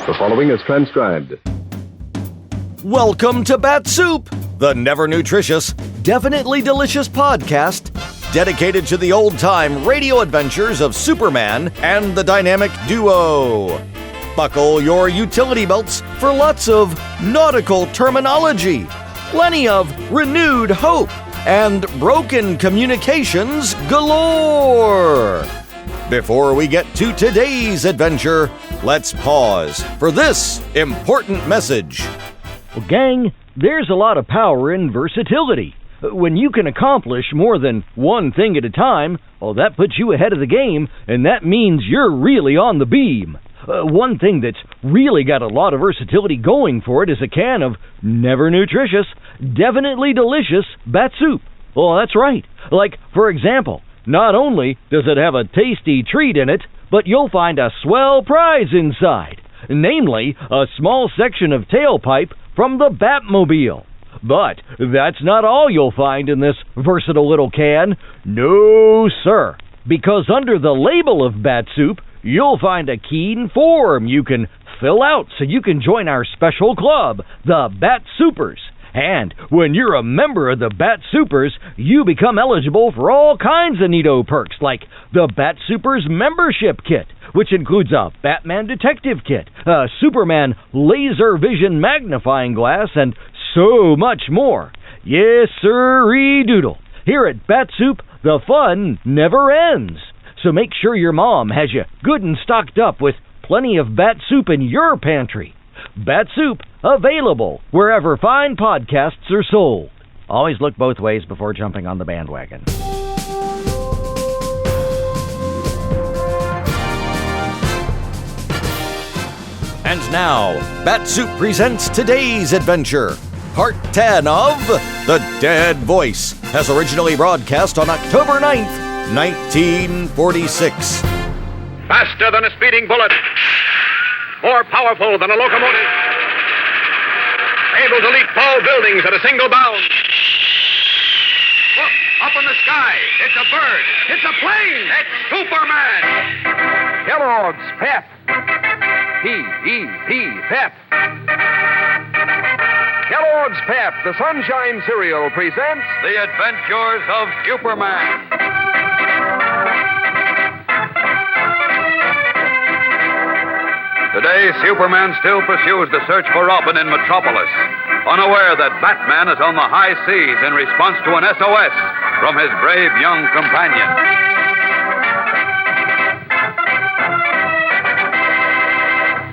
The following is transcribed. Welcome to Bat-Supe, the never nutritious, definitely delicious podcast dedicated to the old-time radio adventures of Superman and the dynamic duo. Buckle your utility belts for lots of nautical terminology, plenty of renewed hope, and broken communications galore. Before we get to today's adventure, let's pause for this important message. Well, gang, there's a lot of power in versatility. When you can accomplish more than one thing at a time, well, that puts you ahead of the game, and that means you're really on the beam. One thing that's really got a lot of versatility going for it is a can of never nutritious, definitely delicious Bat-Supe. Well, that's right. Like, for example, not only does it have a tasty treat in it, but you'll find a swell prize inside, namely a small section of tailpipe from the Batmobile. But that's not all you'll find in this versatile little can. No, sir. Because under the label of Bat-Supe, you'll find a keen form you can fill out so you can join our special club, the Bat-Supers. And when you're a member of the Bat-Supers, you become eligible for all kinds of neato perks, like the Bat-Supers membership kit, which includes a Batman detective kit, a Superman laser vision magnifying glass, and so much more. Yes, sirree doodle. Here at Bat-Supe, the fun never ends. So make sure your mom has you good and stocked up with plenty of Bat-Supe in your pantry. Bat-Supe, available wherever fine podcasts are sold. Always look both ways before jumping on the bandwagon. And now, Bat-Supe presents today's adventure. Part 10 of The Dead Voice, as originally broadcast on October 9th, 1946. Faster than a speeding bullet. More powerful than a locomotive. Able to leap tall buildings at a single bound. Look, up in the sky. It's a bird. It's a plane. It's Superman. Kellogg's Pep. P-E-P, Pep. Kellogg's Pep, the Sunshine Cereal, presents The Adventures of Superman. Today, Superman still pursues the search for Robin in Metropolis, unaware that Batman is on the high seas in response to an SOS from his brave young companion.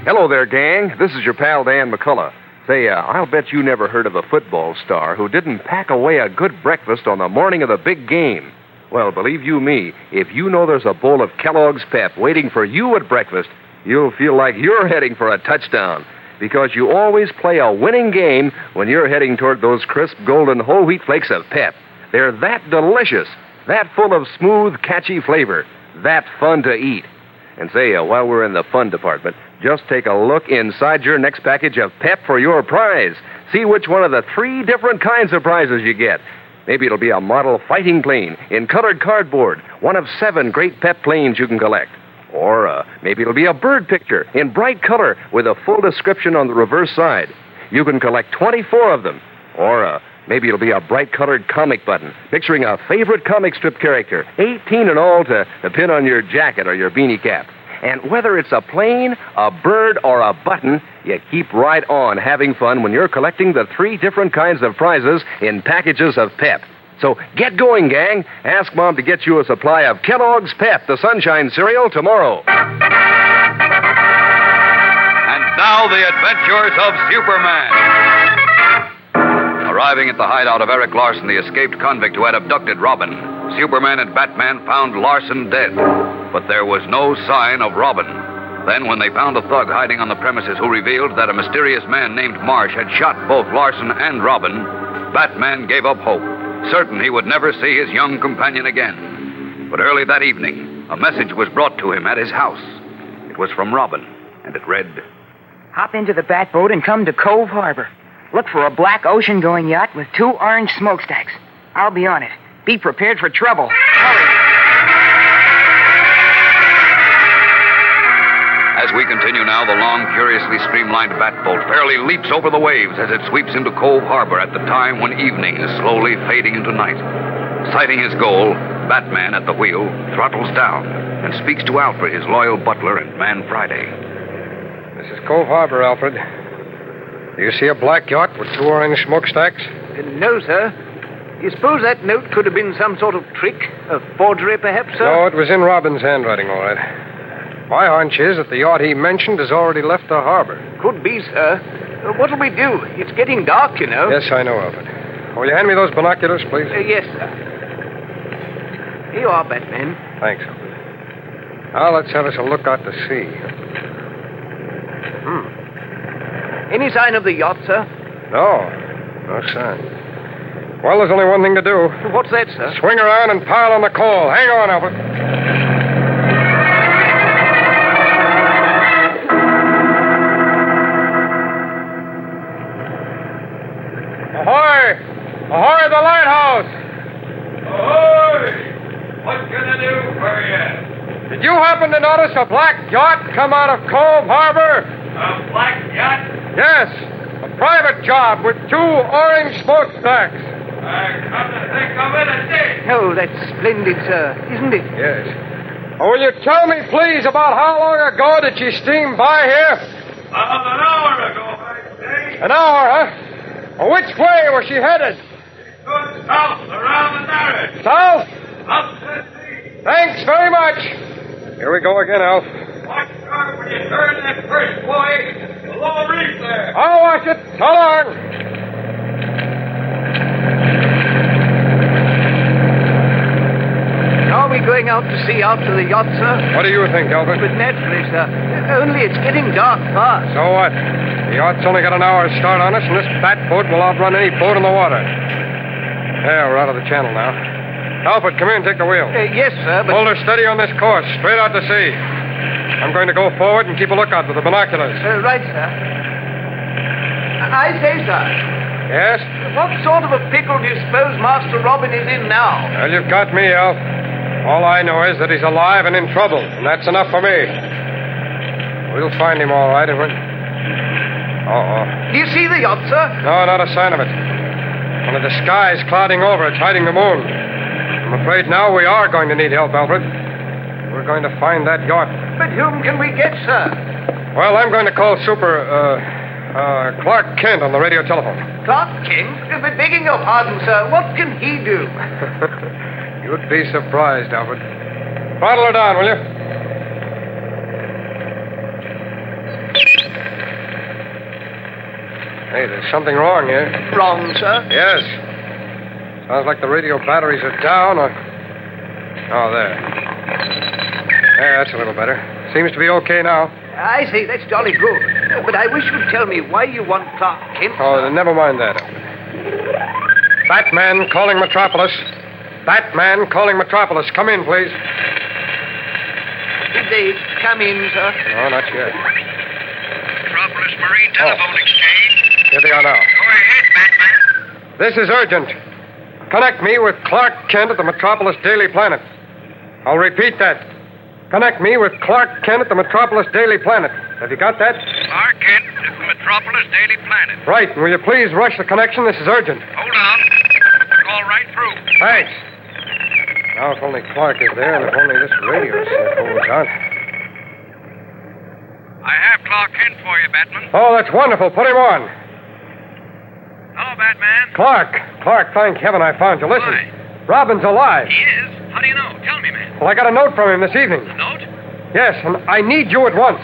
Hello there, gang. This is your pal, Dan McCullough. Say, I'll bet you never heard of a football star who didn't pack away a good breakfast on the morning of the big game. Well, believe you me, if you know there's a bowl of Kellogg's Pep waiting for you at breakfast, you'll feel like you're heading for a touchdown, because you always play a winning game when you're heading toward those crisp, golden whole wheat flakes of Pep. They're that delicious, that full of smooth, catchy flavor, that fun to eat. And say, while we're in the fun department, just take a look inside your next package of Pep for your prize. See which one of the 3 different kinds of prizes you get. Maybe it'll be a model fighting plane in colored cardboard, one of 7 great Pep planes you can collect. Or maybe it'll be a bird picture in bright color with a full description on the reverse side. You can collect 24 of them. Or maybe it'll be a bright-colored comic button picturing a favorite comic strip character, 18 in all to pin on your jacket or your beanie cap. And whether it's a plane, a bird, or a button, you keep right on having fun when you're collecting the 3 different kinds of prizes in packages of Pep. So get going, gang. Ask Mom to get you a supply of Kellogg's Pep, the Sunshine Cereal, tomorrow. And now, the adventures of Superman. Arriving at the hideout of Eric Larson, the escaped convict who had abducted Robin, Superman and Batman found Larson dead. But there was no sign of Robin. Then, when they found a thug hiding on the premises who revealed that a mysterious man named Marsh had shot both Larson and Robin, Batman gave up hope, certain he would never see his young companion again. But early that evening, a message was brought to him at his house. It was from Robin, and it read, Hop into the Batboat and come to Cove Harbor. Look for a black ocean-going yacht with 2 orange smokestacks. I'll be on it. Be prepared for trouble. Hurry. As we continue now, the long, curiously streamlined Batboat fairly leaps over the waves as it sweeps into Cove Harbor at the time when evening is slowly fading into night. Sighting his goal, Batman at the wheel throttles down and speaks to Alfred, his loyal butler and man Friday. This is Cove Harbor, Alfred. Do you see a black yacht with 2 orange smokestacks? No, sir. You suppose that note could have been some sort of trick? A forgery, perhaps, sir? No, it was in Robin's handwriting, all right. My hunch is that the yacht he mentioned has already left the harbor. Could be, sir. What'll we do? It's getting dark, you know. Yes, I know, Alfred. Will you hand me those binoculars, please? Yes, sir. Here you are, Batman. Thanks, Alfred. Now, let's have us a look out to sea. Any sign of the yacht, sir? No sign. Well, there's only one thing to do. What's that, sir? Swing around and pile on the coal. Hang on, Alfred. Ahoy! Ahoy, the lighthouse! Ahoy! What can I do for you? Did you happen to notice a black yacht come out of Cove Harbor? A black yacht? Yes, a private job with 2 orange smokestacks. I come to think of it, I did. Oh, that's splendid, sir, isn't it? Yes. Oh, will you tell me, please, about how long ago did she steam by here? About an hour ago, I'd say. An hour, huh? Well, which way was she headed? Good south, around the Narrows. South? Up the sea. Thanks very much. Here we go again, Alf. Watch sharp when you turn that first buoy. The lower reef there. I'll watch it. So long. Are we going out to sea after the yacht, sir? What do you think, Alfred? But naturally, sir. Only it's getting dark fast. So what? The yacht's only got an hour's start on us, and this Batboat will outrun any boat in the water. There, we're out of the channel now. Alfred, come here and take the wheel. Yes, sir, but... Hold her steady on this course, straight out to sea. I'm going to go forward and keep a lookout with the binoculars. Right, sir. I say, sir. Yes? What sort of a pickle do you suppose Master Robin is in now? Well, you've got me, Alf. All I know is that he's alive and in trouble, and that's enough for me. We'll find him all right, and when... Do you see the yacht, sir? No, not a sign of it. Only the sky's clouding over. It's hiding the moon. I'm afraid now we are going to need help, Alfred. We're going to find that yacht. But whom can we get, sir? Well, I'm going to call Clark Kent on the radio telephone. Clark Kent? But begging your pardon, sir, what can he do? You'd be surprised, Alfred. Throttle her down, will you? Hey, there's something wrong here. Wrong, sir? Yes. Sounds like the radio batteries are down or... Oh, there. Yeah, that's a little better. Seems to be okay now. I say, that's jolly good. But I wish you'd tell me why you want Clark Kent. Oh, then never mind that, Alfred. Batman calling Metropolis. Batman calling Metropolis. Come in, please. Did they come in, sir? No, not yet. Metropolis Marine Telephone Exchange. Here they are now. Go ahead, Batman. This is urgent. Connect me with Clark Kent at the Metropolis Daily Planet. I'll repeat that. Connect me with Clark Kent at the Metropolis Daily Planet. Have you got that? Clark Kent at the Metropolis Daily Planet. Right. And will you please rush the connection? This is urgent. Hold on. Call right through. Thanks. Now, if only Clark is there, and if only this radio set holds out. I have Clark Kent for you, Batman. Oh, that's wonderful. Put him on. Hello, Batman. Clark, thank heaven I found you. Listen. Why? Robin's alive. He is? How do you know? Tell me, man. Well, I got a note from him this evening. A note? Yes, and I need you at once.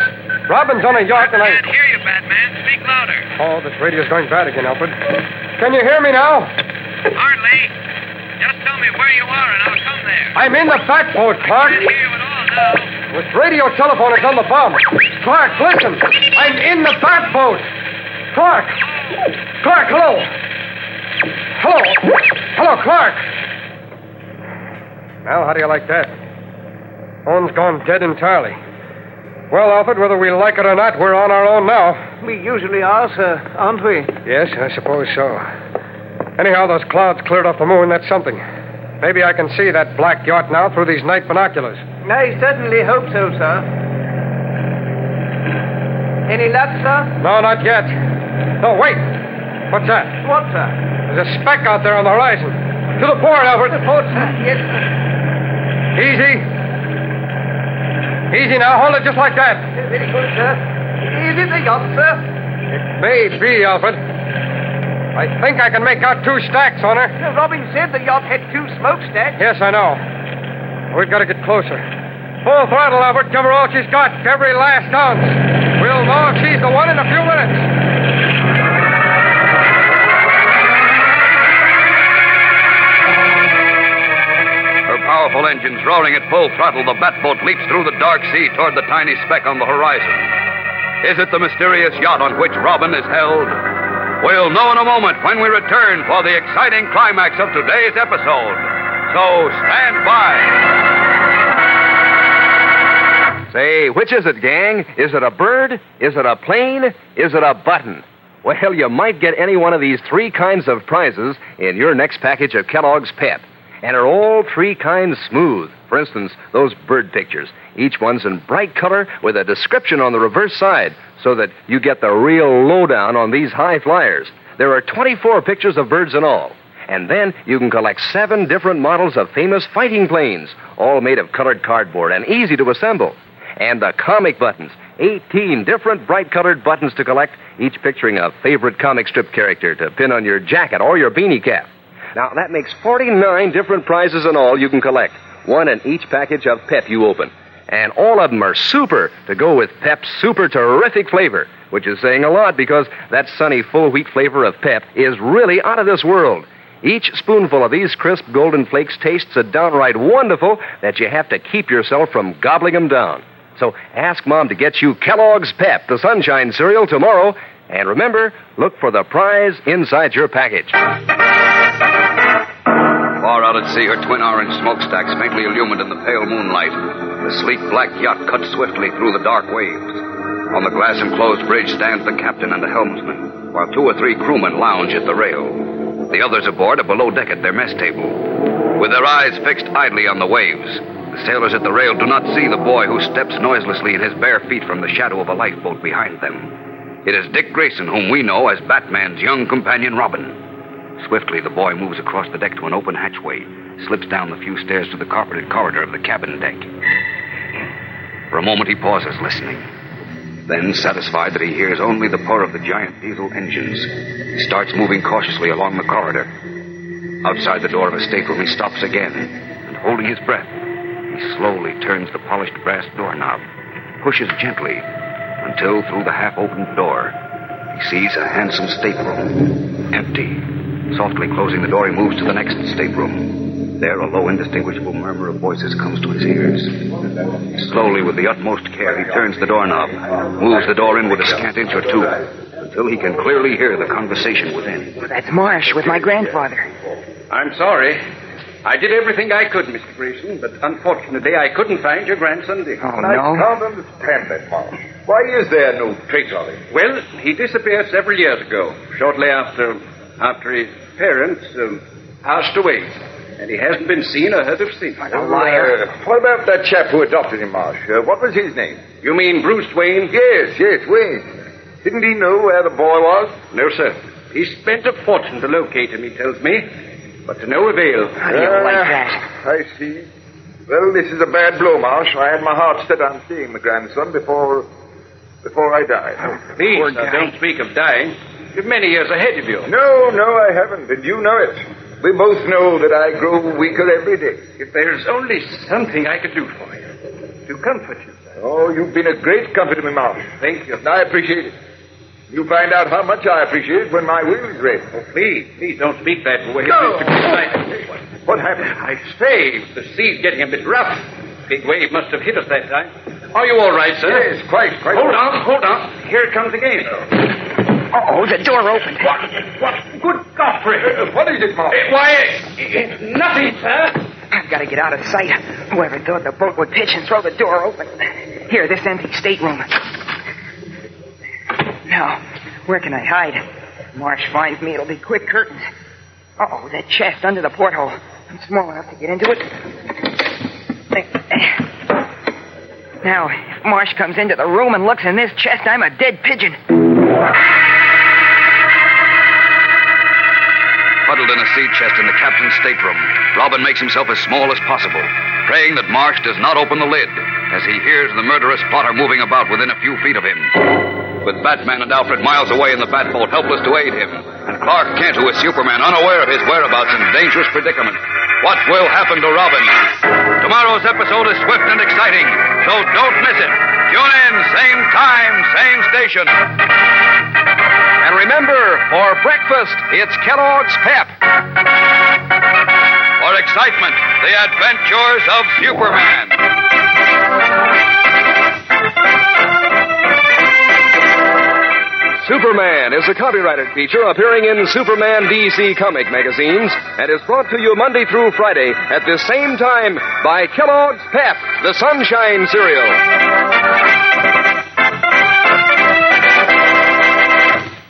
Robin's on a yacht, and I can't hear you, Batman. Speak louder. Oh, this radio's going bad again, Alfred. Can you hear me now? Hardly. Just tell me where you are, and I'll come there. I'm in the Batboat, Clark. I can't hear you at all now. This radio telephone is on the bomb. Clark, listen. I'm in the Batboat. Clark, hello. Hello, Clark. Well, how do you like that? Phone's gone dead entirely. Well, Alfred, whether we like it or not, we're on our own now. We usually are, sir, aren't we? Yes, I suppose so. Anyhow, those clouds cleared off the moon. That's something. Maybe I can see that black yacht now through these night binoculars. I certainly hope so, sir. Any luck, sir? No, not yet. No, wait. What's that? What, sir? There's a speck out there on the horizon. To the port, Alfred. The port, sir. Yes, sir. Easy. Easy now. Hold it just like that. Very good, sir. Is it the yacht, sir? It may be, Alfred. I think I can make out 2 stacks on her. Robin said the yacht had 2 smokestacks. Yes, I know. We've got to get closer. Full throttle, Alfred. Give her all she's got. Every last ounce. We'll know if she's the one in a few minutes. Her powerful engines roaring at full throttle, the Batboat leaps through the dark sea toward the tiny speck on the horizon. Is it the mysterious yacht on which Robin is held? We'll know in a moment when we return for the exciting climax of today's episode. So stand by. Say, which is it, gang? Is it a bird? Is it a plane? Is it a button? Well, you might get any one of these 3 kinds of prizes in your next package of Kellogg's Pep. And are all 3 kinds smooth. For instance, those bird pictures. Each one's in bright color with a description on the reverse side so that you get the real lowdown on these high flyers. There are 24 pictures of birds in all. And then you can collect 7 different models of famous fighting planes, all made of colored cardboard and easy to assemble. And the comic buttons, 18 different bright-colored buttons to collect, each picturing a favorite comic strip character to pin on your jacket or your beanie cap. Now, that makes 49 different prizes in all you can collect, 1 in each package of Pep you open. And all of them are super to go with Pep's super terrific flavor, which is saying a lot because that sunny full wheat flavor of Pep is really out of this world. Each spoonful of these crisp golden flakes tastes so downright wonderful that you have to keep yourself from gobbling them down. So ask Mom to get you Kellogg's Pep, the Sunshine cereal, tomorrow. And remember, look for the prize inside your package. Far out at sea, her twin orange smokestacks faintly illumined in the pale moonlight. The sleek black yacht cuts swiftly through the dark waves. On the glass-enclosed bridge stands the captain and the helmsman, while 2 or 3 crewmen lounge at the rail. The others aboard are below deck at their mess table. With their eyes fixed idly on the waves, the sailors at the rail do not see the boy who steps noiselessly in his bare feet from the shadow of a lifeboat behind them. It is Dick Grayson, whom we know as Batman's young companion, Robin. Swiftly, the boy moves across the deck to an open hatchway, slips down the few stairs to the carpeted corridor of the cabin deck. For a moment, he pauses, listening. Then, satisfied that he hears only the purr of the giant diesel engines, he starts moving cautiously along the corridor. Outside the door of a stateroom, he stops again, and holding his breath, he slowly turns the polished brass doorknob, pushes gently, until through the half-opened door, he sees a handsome stateroom, empty. Softly closing the door, he moves to the next stateroom. There, a low, indistinguishable murmur of voices comes to his ears. Slowly, with the utmost care, he turns the doorknob, moves the door inward a scant inch or 2, until he can clearly hear the conversation within. That's Marsh with my grandfather. I'm sorry. I did everything I could, Mr. Grayson, but unfortunately I couldn't find your grandson, Dick. Oh, I can't understand that, Marsh. Why is there no trace of him? Well, he disappeared several years ago, shortly after his parents passed away. And he hasn't been seen or heard of since. A liar. What about that chap who adopted him, Marsh? What was his name? You mean Bruce Wayne? Yes, Wayne. Didn't he know where the boy was? No, sir. He spent a fortune to locate him, he tells me, but to no avail. How do you like that? I see. Well, this is a bad blow, Marsh. I had my heart set on seeing the grandson before I died. Please, sir, don't speak of dying. You've many years ahead of you. No, I haven't, and you know it. We both know that I grow weaker every day. If there's only something I could do for you, to comfort you, sir. Oh, you've been a great comfort to me, Marsh. Thank you. And I appreciate it. You'll find out how much I appreciate it when my will is ready. Oh, please don't speak that way, No. Mr. Grayson. What happened? I say, the sea's getting a bit rough. Big wave must have hit us that time. Are you all right, sir? Yes, quite. Hold on. Here it comes again. Uh-oh, the door opened. What? Good Godfrey. What is it, Marsh? Nothing, sir. I've got to get out of sight. Whoever thought the boat would pitch and throw the door open. Here, this empty stateroom. Now, where can I hide? If Marsh finds me, it'll be quick curtains. Uh-oh, that chest under the porthole. I'm small enough to get into it. Now, if Marsh comes into the room and looks in this chest, I'm a dead pigeon. Huddled in a sea chest in the captain's stateroom, Robin makes himself as small as possible, praying that Marsh does not open the lid as he hears the murderous plotter moving about within a few feet of him. With Batman and Alfred miles away in the Batboat, helpless to aid him, and Clark Kent, who is Superman, unaware of his whereabouts in dangerous predicament, what will happen to Robin? Tomorrow's episode is swift and exciting, so don't miss it. Tune in, same time, same station. And remember, for breakfast, it's Kellogg's Pep. For excitement, the adventures of Superman. Superman is a copyrighted feature appearing in Superman DC comic magazines and is brought to you Monday through Friday at this same time by Kellogg's Pep, the Sunshine Cereal.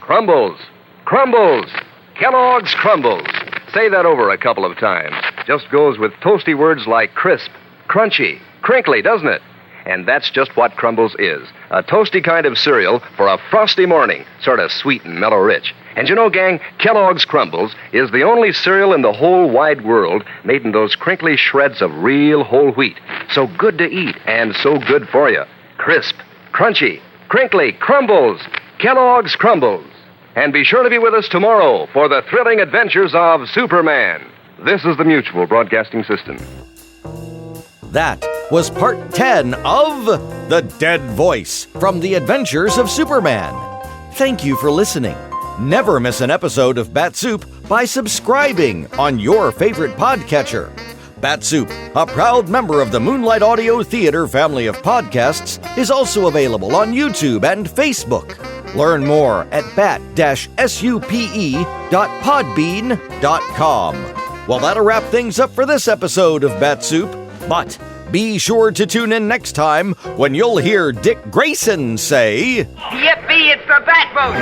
Crumbles. Crumbles. Kellogg's Crumbles. Say that over a couple of times. Just goes with toasty words like crisp, crunchy, crinkly, doesn't it? And that's just what Crumbles is. A toasty kind of cereal for a frosty morning. Sort of sweet and mellow rich. And you know, gang, Kellogg's Crumbles is the only cereal in the whole wide world made in those crinkly shreds of real whole wheat. So good to eat and so good for you. Crisp, crunchy, crinkly Crumbles. Kellogg's Crumbles. And be sure to be with us tomorrow for the thrilling adventures of Superman. This is the Mutual Broadcasting System. That was part 10 of The Dead Voice from The Adventures of Superman. Thank you for listening. Never miss an episode of Bat-Supe by subscribing on your favorite podcatcher. Bat-Supe, a proud member of the Moonlight Audio Theater family of podcasts, is also available on YouTube and Facebook. Learn more at bat-supe.podbean.com. Well, that'll wrap things up for this episode of Bat-Supe. But be sure to tune in next time when you'll hear Dick Grayson say, Yippee, it's the Batboat!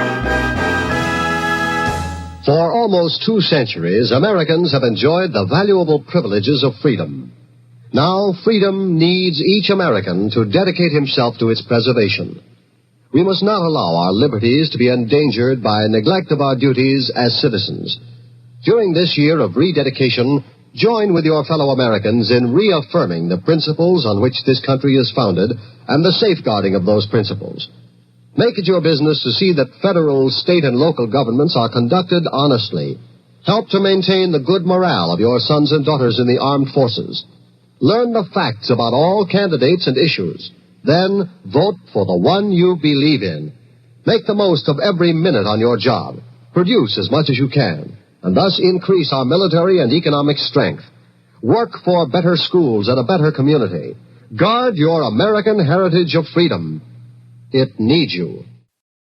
For almost 2 centuries, Americans have enjoyed the valuable privileges of freedom. Now, freedom needs each American to dedicate himself to its preservation. We must not allow our liberties to be endangered by neglect of our duties as citizens. During this year of rededication, join with your fellow Americans in reaffirming the principles on which this country is founded and the safeguarding of those principles. Make it your business to see that federal, state, and local governments are conducted honestly. Help to maintain the good morale of your sons and daughters in the armed forces. Learn the facts about all candidates and issues. Then vote for the one you believe in. Make the most of every minute on your job. Produce as much as you can, and thus increase our military and economic strength. Work for better schools and a better community. Guard your American heritage of freedom. It needs you.